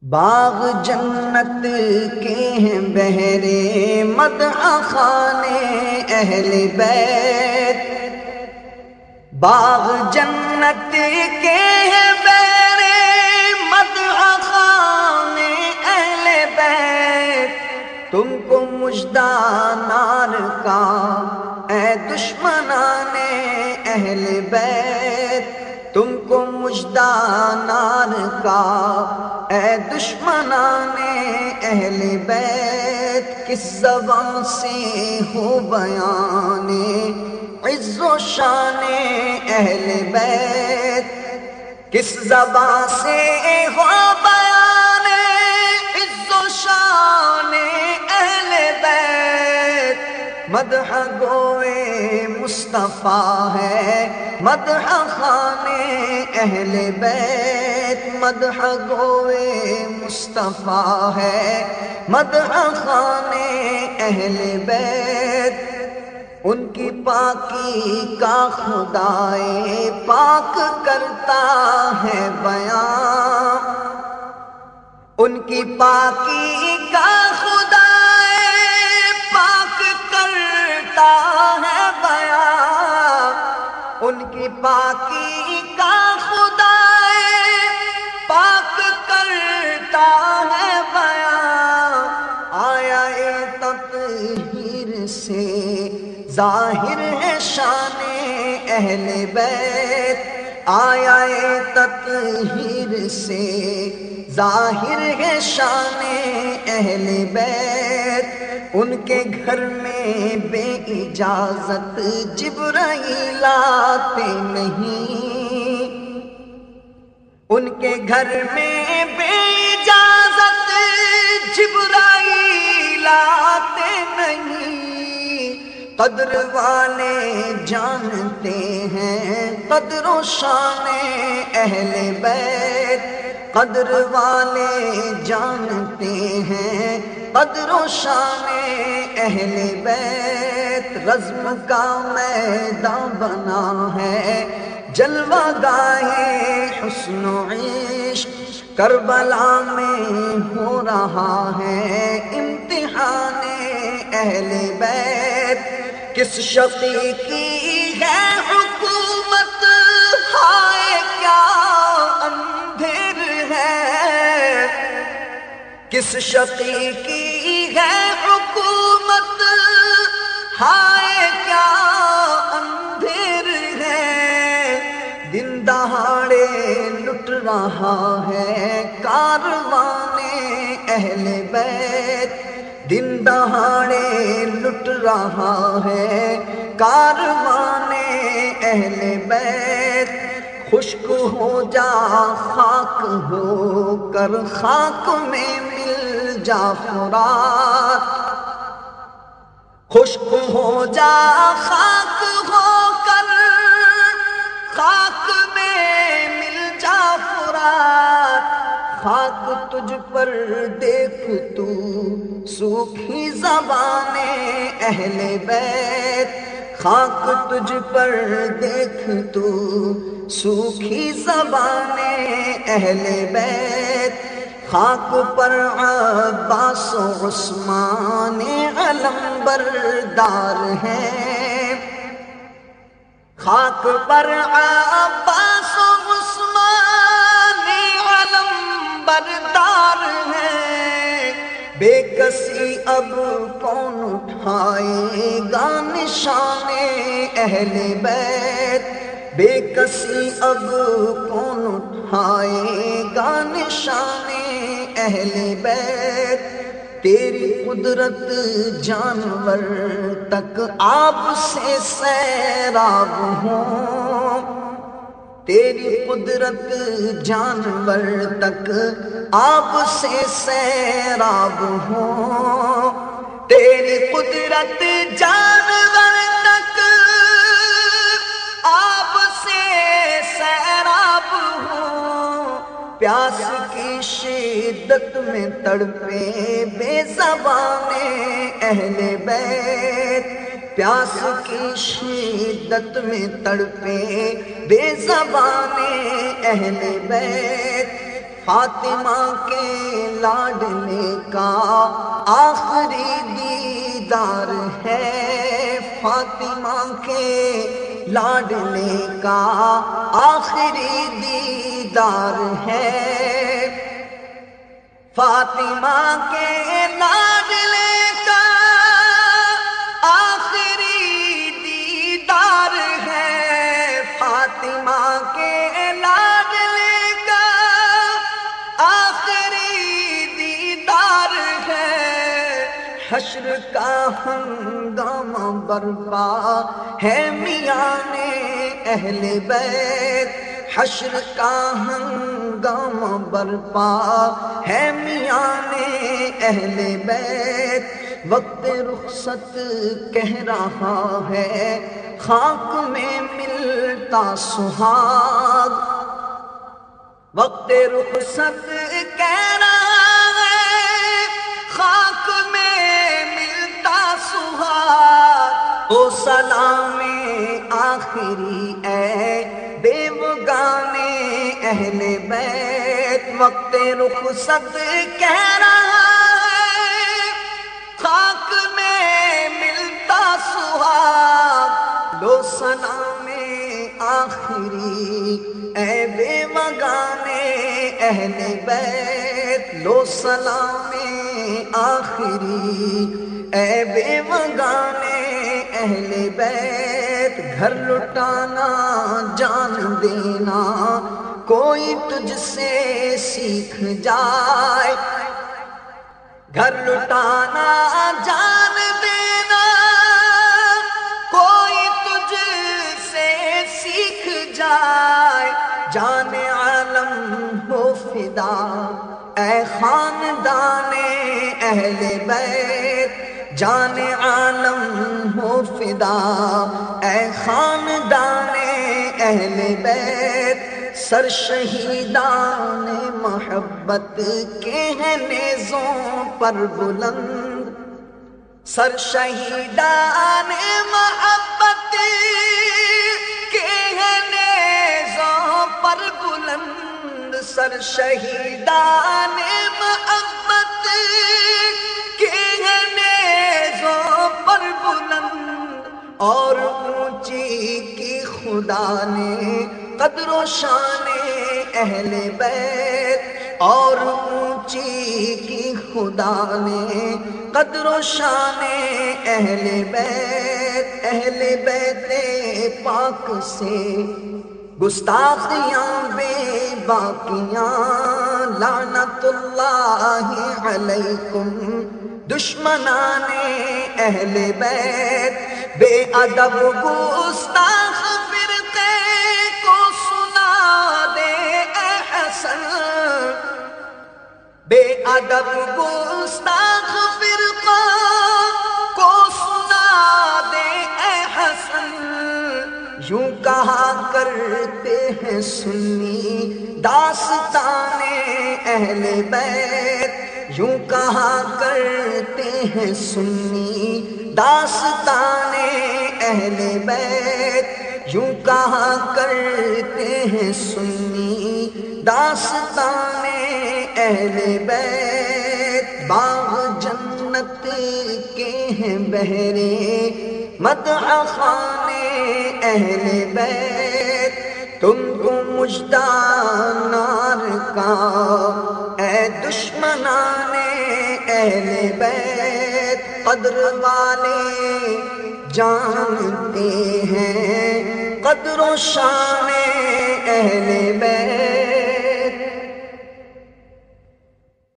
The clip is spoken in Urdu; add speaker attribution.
Speaker 1: باغ جنت کے ہیں بہرے مدح خانے اہل بیت، باغ جنت کے ہیں بہرے مدح خانے اہل بیت، تم کو مژدہ نار کا اے دشمنان اہل بیت، تم کو مژدہ نار کا اے دشمنان اہل بیت، کس زبان سے ہو بیان عز و شان اہل بیت، کس زبان سے ہو بیان عز و شان اہل بیت، مدح گوئے مصطفیٰ ہے مدح خانے اہل بیت، مدح گوئے مصطفیٰ ہے مدح خانے اہل بیت، ان کی پاکی کا خدائے پاک کرتا ہے بیان، ان کی پاکی کا خدائے پاک کرتا ہے بیان، ان کی پاکی کا خدائے پاک کرتا ہے بیان، آیا تطہیر سے ظاہر ہے شان اہل بیت، آیا تطہیر سے ظاہر ہے شان اہل بیت، ان کے گھر میں بے اجازت جبرائیل آتے نہیں، ان کے گھر میں بے اجازت جبرائیل آتے نہیں، قدر والے جانتے ہیں قدر و شان اہل بیت، قدر والے جانتے ہیں قدر و شان اہل بیت، رزم کا میدان بنا ہے جلوہ گاہے حسن و عشق، کربلا میں ہو رہا ہے امتحان اہل بیت، کس شقی کی ہے حکومت ہائے کیا اندھیر ہے، کس شقی کی ہے حکومت ہائے کیا اندھیر ہے، دن دہاڑے لٹ رہا ہے کاروان اہل بیت، دن دہاڑے لٹ رہا ہے کاروان اہل بیت، خشک ہو جا خاک ہو کر خاک میں مل جا فرات، خشک ہو جا خاک ہو کر خاک میں مل جا فرات، خاک تجھ پر دیکھ تو سوکھی زبان اہل بیت، خاک تجھ پر دیکھ تو سوکھی زبان اہل بیت، خاک پر عباس و عثمان علم بردار ہیں، خاک پر عباس و عثمان علم بردار ہیں، بے کسی اب کون اٹھائے گا نشان اہل بیت، بے کسی اب کون اٹھائے گا نشان اہل بیت، تیری قدرت جانور تک آپ سے سیراب ہوں، تیری قدرت جانور تک آپ سے سیراب ہوں، تیری قدرت جانور تک آپ سے سیراب ہوں، پیاس کی شدت میں تڑپے بے زبان اہل بیت، پیاس کی شدت میں تڑپے بے زبان اہل بیت، فاطمہ کے لاڈلے کا آخری دیدار ہے، فاطمہ کے لاڈلے کا آخری دیدار ہے، فاطمہ کے لاڈلے کا آخری دیدار ہے، فاطمہ کے لاڈلے کا آخری دیدار ہے، حشر کا ہنگامہ برپا ہے میان اہل بیت، حشر کا ہنگامہ برپا ہے میان اہل بیت، وقت رخصت کہہ رہا ہے خاک میں ملتا سہاگ، وقت رخصت کہہ رہا ہے خاک میں ملتا سہاگ، او سلام آخری اے بیوگانے اہل بیت، وقت رخصت کہہ رہا ہے خاک میں ملتا سہاگ، لو سلام آخری اے بیوگانے اہل بیت، لو سلام آخری اے بیوگانے اہل بیت، گھر لٹانا جان دینا کوئی تجھ سے سیکھ جائے، گھر لٹانا جان دینا کوئی تجھ سے سیکھ جائے، جان عالم ہو فدا اے خاندان اہل بیت، جان عالم ہو فدا اے خاندان اہل بیت، سر شہیدان محبت کے ہیں نیزوں پر بلند، سر شہیدان محبت کے ہیں نیزوں پر بلند، سر شہیدان محبت کے ہیں نیزوں پر بلند، اور اونچی کی خدا نے قدر و شان اہل بیت، اور اونچی کی خدا نے قدر و شان اہل بیت، اہل بیت پاک سے گستاخیاں بے باقیاں، لعنت اللہ علیکم دشمنان اہل بیت، بے ادب گستاخ فرقے کو سنا دے اے حسن، بے ادب گستاخ فرقہ کو سنا دے اے حسن، یوں کہا کرتے ہیں سنی داستان اہل بیت، یوں کہا کرتے ہیں سنی داستان اہل بیت، یوں کہا کرتے ہیں سنی داستان اہل بیت، باغ جنت کے ہیں بہرے مدح خوان اہل بیت، تم کو مژدہ نار کا اے دشمنان اہل بیت، قدر والے جانتے ہیں قدر و شان اہل بیت۔